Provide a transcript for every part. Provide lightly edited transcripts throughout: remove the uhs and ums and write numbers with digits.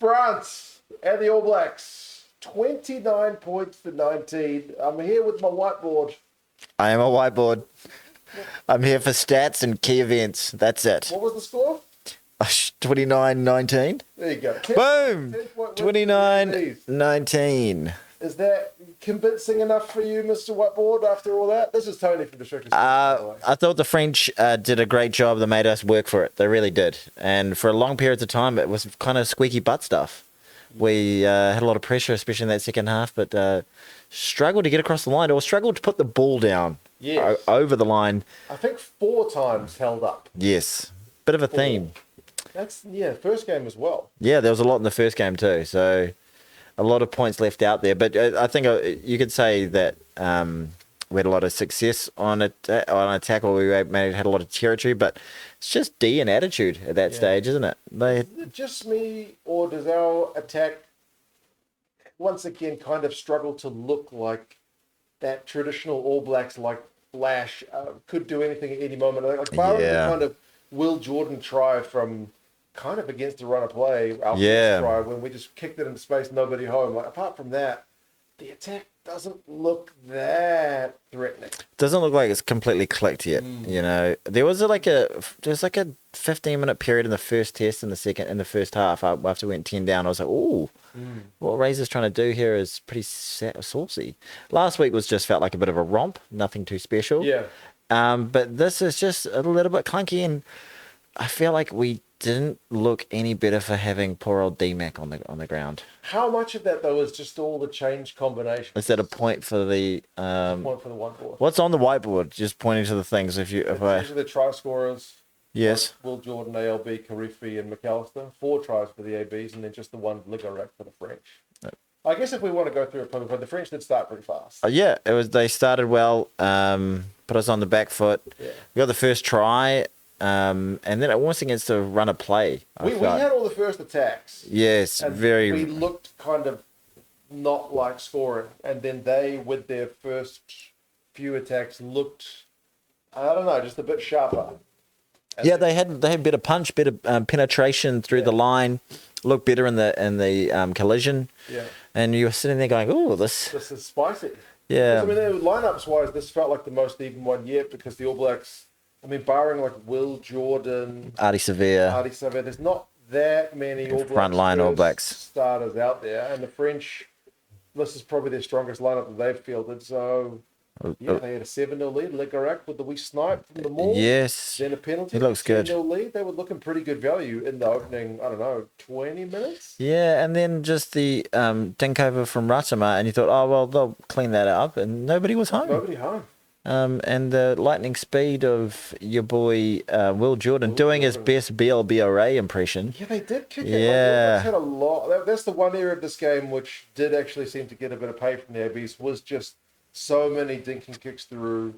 France and the All Blacks. 29 points to 19. I'm here with my whiteboard. I am a whiteboard. I'm here for stats and key events. That's it. What was the score? 29-19. There you go. Boom! 10-point win. 29-19. Is that convincing enough for you, Mr. Whiteboard, after all that? This is Tony from District. I thought the French did a great job. They made us work for it. They really did. And for a long period of time, it was kind of squeaky butt stuff. We had a lot of pressure, especially in that second half, but struggled to get across the line or struggled to put the ball down over the line. I think 4 times held up. Yes. Bit of a theme. That's, first game as well. Yeah, there was a lot in the first game too. So a lot of points left out there. But I think you could say that we had a lot of success on attack, or we had a lot of territory, but it's just D and attitude at that stage, isn't it? Is it just me, or does our attack once again kind of struggle to look like that traditional All Blacks, like flash, could do anything at any moment? Like barring the kind of Will Jordan try from kind of against the run of play, our first try, when we just kicked it into space, nobody home. Like, apart from that, the attack doesn't look that threatening. Doesn't look like it's completely clicked yet. You know, there was like a 15-minute period in the first test in the first half after we went 10 down. I was like, ooh, what Razor's trying to do here is pretty saucy. Last week felt like a bit of a romp, nothing too special. Yeah. But this is just a little bit clunky, and I feel like we didn't look any better for having poor old D-Mac on the ground. How much of that, though, is just all the change combinations? Is that a point for the... point for the whiteboard. What's on the whiteboard? Just pointing to the things. These are the try scorers. Yes. Like Will Jordan, ALB, Karifi, and McAllister. 4 tries for the ABs, and then just the 1 Ligarek for the French. I guess if we want to go through it, but the French did start pretty fast. They started well, put us on the back foot. Yeah. We got the first try, and then it was against a run of play. We had all the first attacks. Yes, we looked kind of not like scoring, and then they, with their first few attacks, looked, I don't know, just a bit sharper. And they had better punch, better penetration through the line, looked better in the collision. Yeah. And you were sitting there going, "Oh, this is spicy." Yeah. I mean, lineups wise, this felt like the most even one yet, because the All Blacks, I mean, barring like Will Jordan, Artie Severe, there's not that many All Blacks frontline All Blacks starters out there, and the French, this is probably their strongest lineup that they've fielded. So they had a 7-0 lead. Ligarek with the wee snipe from the maul. Yes. Then a penalty. He looks good. 10-0 lead. They were looking pretty good value in the opening, 20 minutes. Yeah, and then just the dink over from Ratama, and you thought, oh, well, they'll clean that up, and nobody was home. Nobody home. And the lightning speed of your boy Will Jordan doing his best BLBRA impression. Yeah, they did kick it. Yeah. Like, had a lot. That's the one area of this game which did actually seem to get a bit of pay from the ABs, was just so many dinking kicks through.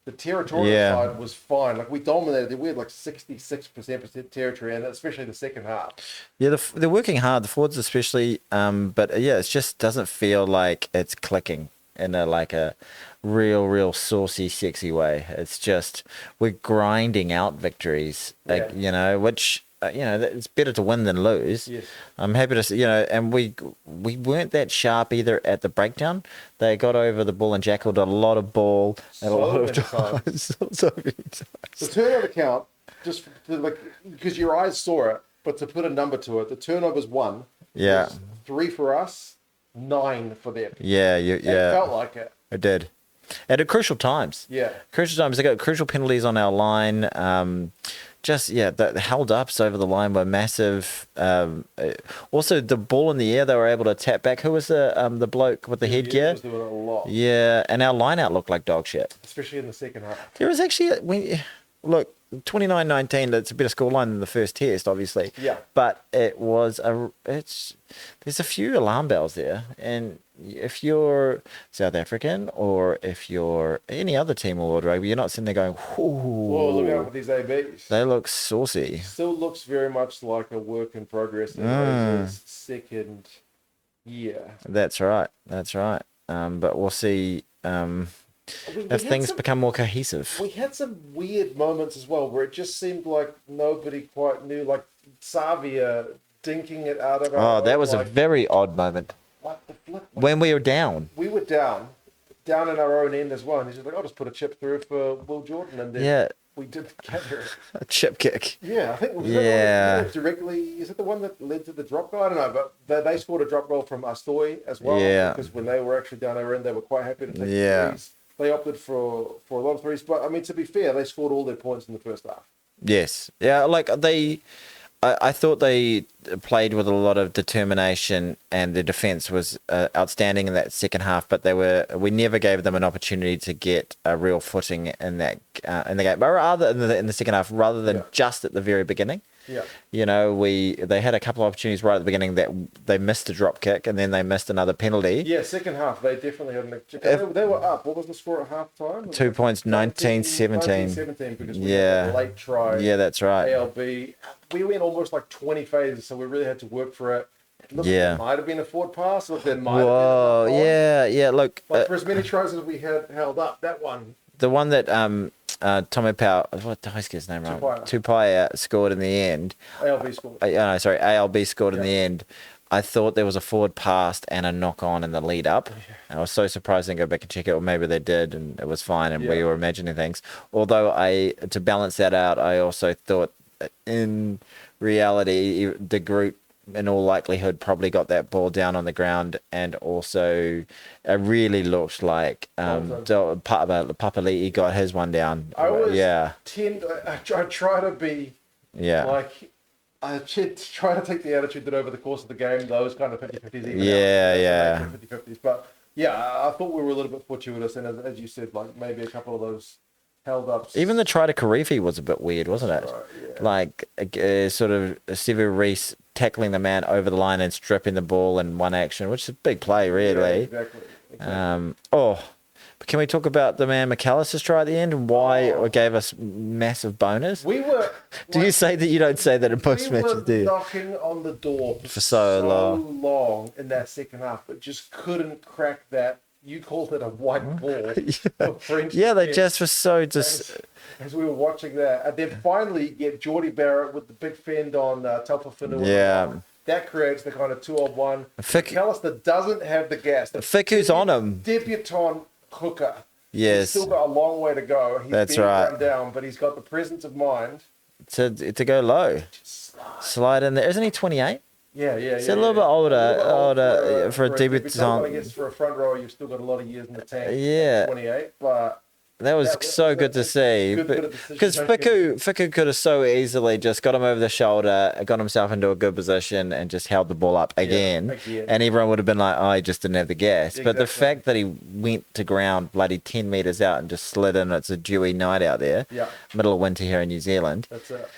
The territorial side was fine. Like, we dominated. We had like 66% territory, and especially the second half. Yeah, they're working hard, the forwards especially. But it just doesn't feel like it's clicking in a real saucy, sexy way. It's just we're grinding out victories, which it's better to win than lose. Yes. I'm happy to see, and we weren't that sharp either at the breakdown. They got over the ball and jackled a lot of ball at a lot of times. So many times. The turnover count, just because your eyes saw it, but to put a number to it, the turnovers 1. Yeah. 3 for us, 9 for them. Yeah, It felt like it. It did. And at crucial times. Yeah. Crucial times. They got crucial penalties on our line. The held ups over the line were massive. Also, the ball in the air, they were able to tap back. Who was the bloke with the headgear? Was doing it a lot. Yeah, and our line out looked like dog shit. Especially in the second half. There was actually, 29-19, it's a better scoreline than the first test, obviously. Yeah. But there's a few alarm bells there. And if you're South African or if you're any other team or World Rugby, you're not sitting there going, whoa, look out for these ABs. They look saucy. Still looks very much like a work in progress in Razor's second year. That's right. But we'll see if things become more cohesive. We had some weird moments as well where it just seemed like nobody quite knew. Like Savia dinking it out of our Oh, that own, was a like, very odd moment what the flip? when we were down. We were down in our own end as well. And he's just like, I'll just put a chip through for Will Jordan. And then Yeah, we did gather it. a chip kick. Yeah, I think was Yeah. that directly. Is it the one that led to the drop goal? I don't know, but they scored a drop goal from Astoy as well. Yeah. Because when they were actually down our end, they were quite happy to take Yeah. threes. They opted for a lot of threes, but I mean, to be fair, they scored all their points in the first half. Yes. Yeah, like I thought they played with a lot of determination, and the defense was outstanding in that second half. But we never gave them an opportunity to get a real footing in the game, but rather in the second half, rather than just at the very beginning. Yeah. You know, they had a couple of opportunities right at the beginning that they missed a drop kick, and then they missed another penalty. Yeah, second half, they definitely had they were up. What was the score at half time? 2 points, 19-17. 19-17, because we had a late try. Yeah, that's right. ALB. We went almost like 20 phases, so we really had to work for it. Look, Yeah. There might have been a forward pass, or there might Whoa, have been a yeah. Look, Like for as many tries as we had held up, that one. the one that Tommy Powell, what did I get his name wrong? Tupaia scored in the end. ALB scored. No, sorry, ALB scored in the end. I thought there was a forward pass and a knock on in the lead up. And I was so surprised I didn't go back and check it, or maybe they did and it was fine and we were imagining things. Although to balance that out, I also thought in reality the group in all likelihood probably got that ball down on the ground, and also it really looked like Papali'i got his one down. I always I try to be like, I try to take the attitude that over the course of the game, those kind of 50-50s even out. 50-50s. But yeah, I thought we were a little bit fortuitous, and as you said, like maybe a couple of those held ups. Even the try to Karifi was a bit weird, wasn't it? Right, yeah. Like sort of Sevu Reece tackling the man over the line and stripping the ball in one action, which is a big play, really. Yeah, exactly. But can we talk about the man McAllister's try at the end and why it gave us massive bonus? We were. Do you say that you don't say that in post matches, do We were you? knocking on the door For so long in that second half, but just couldn't crack that. You called it a white ball. Of French Yeah, they defense. just were so just. As we were watching that, and then finally get Geordie Barrett with the big fend on Taufifinu. Yeah. That creates the kind of 2-on-1. Fick- McAllister doesn't have the gas. Ficku's on him. Debutant hooker. Yes. He's still got a long way to go. He's That's being right. run down, but he's got the presence of mind. To go low. Slide in there. Isn't he 28? Yeah. He's a little bit older for a debutant. I guess for a front rower, you've still got a lot of years in the tank. Yeah. 28, but That was so good to see. good bit of decision Because Ficku could have so easily just got him over the shoulder, got himself into a good position, and just held the ball up again. And everyone would have been like, oh, he just didn't have the gas. But the fact that he went to ground bloody 10 metres out and just slid in, it's a dewy night out there, middle of winter here in New Zealand. That's it.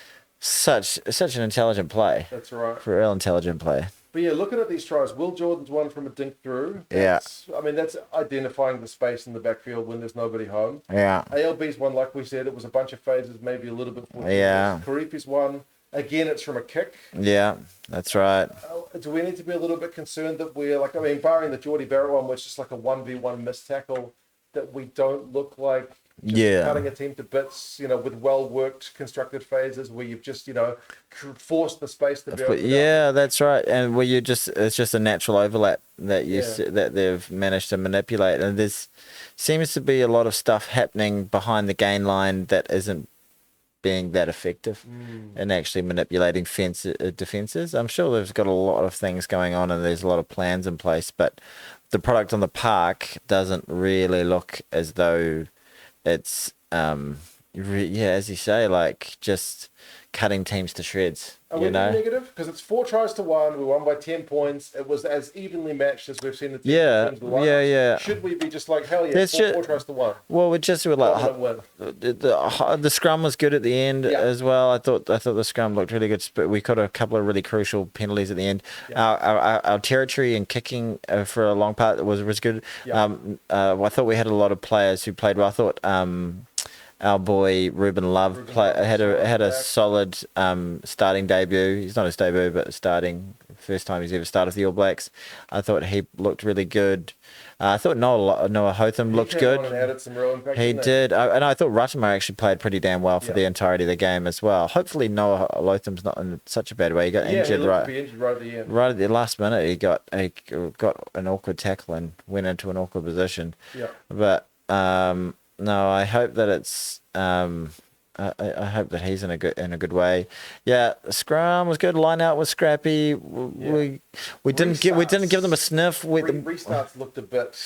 Such an intelligent play. That's right. For a real intelligent play. But yeah, looking at these tries, Will Jordan's one from a dink through. Yeah. I mean, that's identifying the space in the backfield when there's nobody home. Yeah. ALB's one, like we said, it was a bunch of phases, maybe a little bit fortunate. Yeah. Karifi's one, again, it's from a kick. Yeah, that's right. Do we need to be a little bit concerned that we're like, I mean, barring the Geordie Barrett one, which is just like a 1v1 missed tackle, that we don't look like just cutting a team to bits, with well-worked, constructed phases where you've just, forced the space to be able to that's right. And where it's just a natural overlap that that they've managed to manipulate. And there's seems to be a lot of stuff happening behind the gain line that isn't being that effective in actually manipulating defenses. I'm sure they've got a lot of things going on and there's a lot of plans in place, but the product on the park doesn't really look as though it's as you say, like just cutting teams to shreds. Are we negative? Because it's 4 tries to 1. We won by 10 points. It was as evenly matched as we've seen the team. Yeah. Should we be just like, hell yeah, 4 tries to 1? Well, we were like, the scrum was good at the end as well. I thought the scrum looked really good. But we got a couple of really crucial penalties at the end. Yeah. Our territory and kicking for a long part was good. Yeah. I thought we had a lot of players who played well. I thought our boy Ruben Love Ruben Love had a back. solid starting debut. He's not his debut, but starting first time he's ever started for the All Blacks. I thought he looked really good. I thought Noah Hotham looked He came on good. and added some real impact, He didn't did, and I thought Ruttimer actually played pretty damn well for Yeah. the entirety of the game as well. Hopefully Noah Lotham's not in such a bad way. He got Yeah, injured he looked to be injured right at the end. right at the last minute. He got an awkward tackle and went into an awkward position. Yeah. But no, I hope that it's I hope that he's in a good way. Yeah, scrum was good. Line out was scrappy. We didn't give them a sniff. Restarts looked a bit.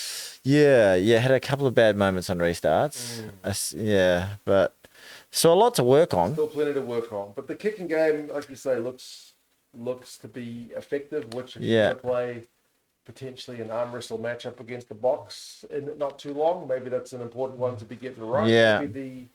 Yeah, had a couple of bad moments on restarts. Yeah, but so a lot to work on. Still plenty to work on. But the kicking game, like you say, looks to be effective, which if you're going to play potentially an arm wrestle matchup against the box in not too long, maybe that's an important one to be getting right. Yeah. Maybe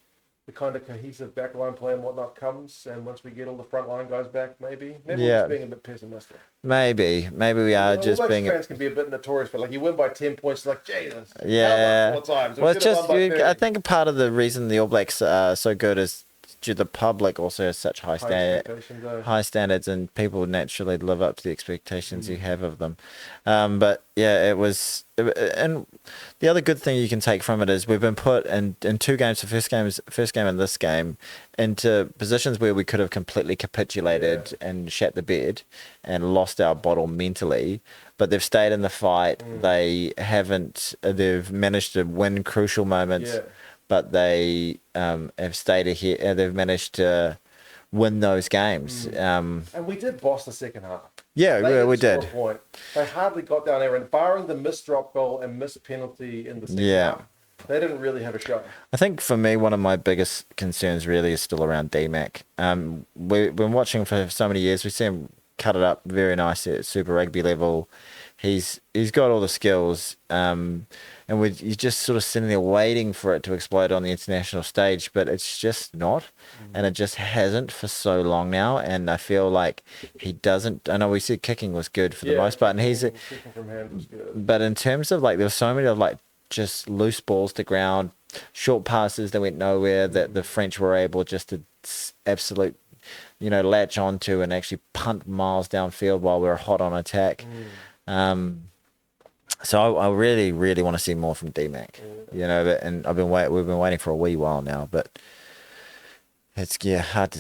the kind of cohesive backline play and whatnot comes, and once we get all the frontline guys back, maybe we're just being a bit pessimistic. Maybe we are just being. Fans can be a bit notorious, but like you win by 10 points, like Jesus. Yeah. Times. Well, it's just I think part of the reason the All Blacks are so good is due the public also has such high standards, and people naturally live up to the expectations you have of them. But yeah, and the other good thing you can take from it is we've been put in two games, the first game and this game, into positions where we could have completely capitulated and shat the bed and lost our bottle mentally. But they've stayed in the fight. They've managed to win crucial moments. Yeah. But they have stayed ahead. They've managed to win those games. And we did boss the second half. Yeah, we did. Point. They hardly got down there, and barring the missed drop goal and missed penalty in the second half, they didn't really have a shot. I think for me, one of my biggest concerns really is still around DMAC. We've been watching for so many years. We see him cut it up very nice at Super Rugby level. He's got all the skills. And you're just sort of sitting there waiting for it to explode on the international stage, but it's just not, and it just hasn't for so long now. And I feel like he doesn't. I know we said kicking was good for the most part, and kicking from hand was good. But in terms of like, there were so many of like just loose balls to ground, short passes that went nowhere that the French were able just to absolute, latch onto and actually punt miles downfield while we were hot on attack. So I really, really want to see more from DMAC, and we've been waiting for a wee while now, but it's hard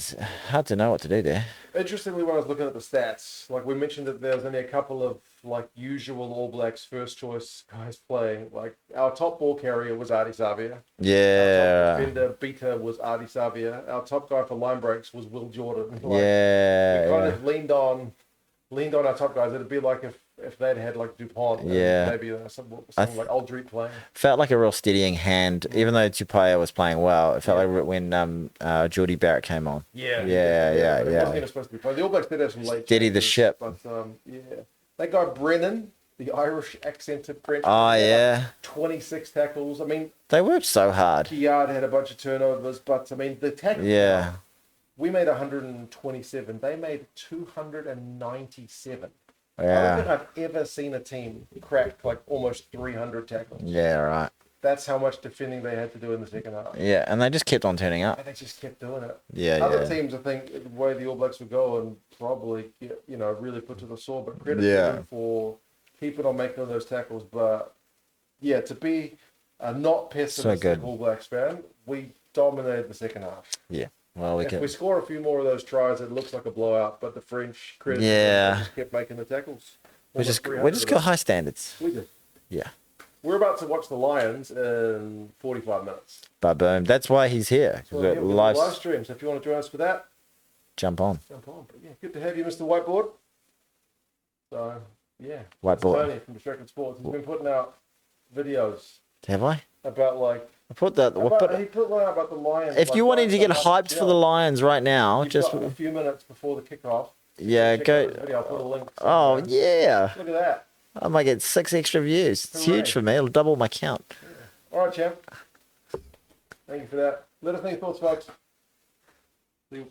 to know what to do there. Interestingly, when I was looking at the stats, like we mentioned that there's only a couple of like usual All Blacks first choice guys playing. Like our top ball carrier was Ardie Savia. Yeah. Our top defender beater was Ardie Savia. Our top guy for line breaks was Will Jordan. We kind of leaned on our top guys. It'd be like if they'd had like Dupont, maybe something like Aldrit playing. Felt like a real steadying hand, even though Tupaia was playing well. It felt like when Geordie Barrett came on. Yeah. It wasn't even supposed to be playing. The All Blacks did have some late steady the ship. But that guy Brennan, the Irish accented French. 26 tackles. I mean, they worked so hard. Kiard had a bunch of turnovers, but I mean the tackles. Yeah. We made 127. They made 297. Yeah. I don't think I've ever seen a team crack like almost 300 tackles. Yeah, right. That's how much defending they had to do in the second half. Yeah, and they just kept on turning up. And they just kept doing it. Yeah, Other teams, I think, the way the All Blacks would go and probably get, really put to the sword. But credit to them for keeping on making those tackles. But yeah, to be a not pessimistic All Blacks fan, we dominated the second half. Yeah. Well, if we score a few more of those tries, it looks like a blowout. But the French, credit just kept making the tackles. We just got high standards. We did. Yeah. We're about to watch the Lions in 45 minutes. But boom. That's why he's here. So we've got live stream. So if you want to join us for that, jump on. But yeah, good to have you, Mr. Whiteboard. So yeah, Whiteboard. Tony from Distracted Sports. He's been putting out videos. Have I? About like. He put one out about the Lions. If you wanted to get hyped for the Lions right now, just a few minutes before the kickoff. Yeah, go. I'll put a link. Oh yeah. Look at that. I might get 6 extra views. It's huge for me. It'll double my count. Yeah. All right, champ. Thank you for that. Let us know your thoughts, folks. See you.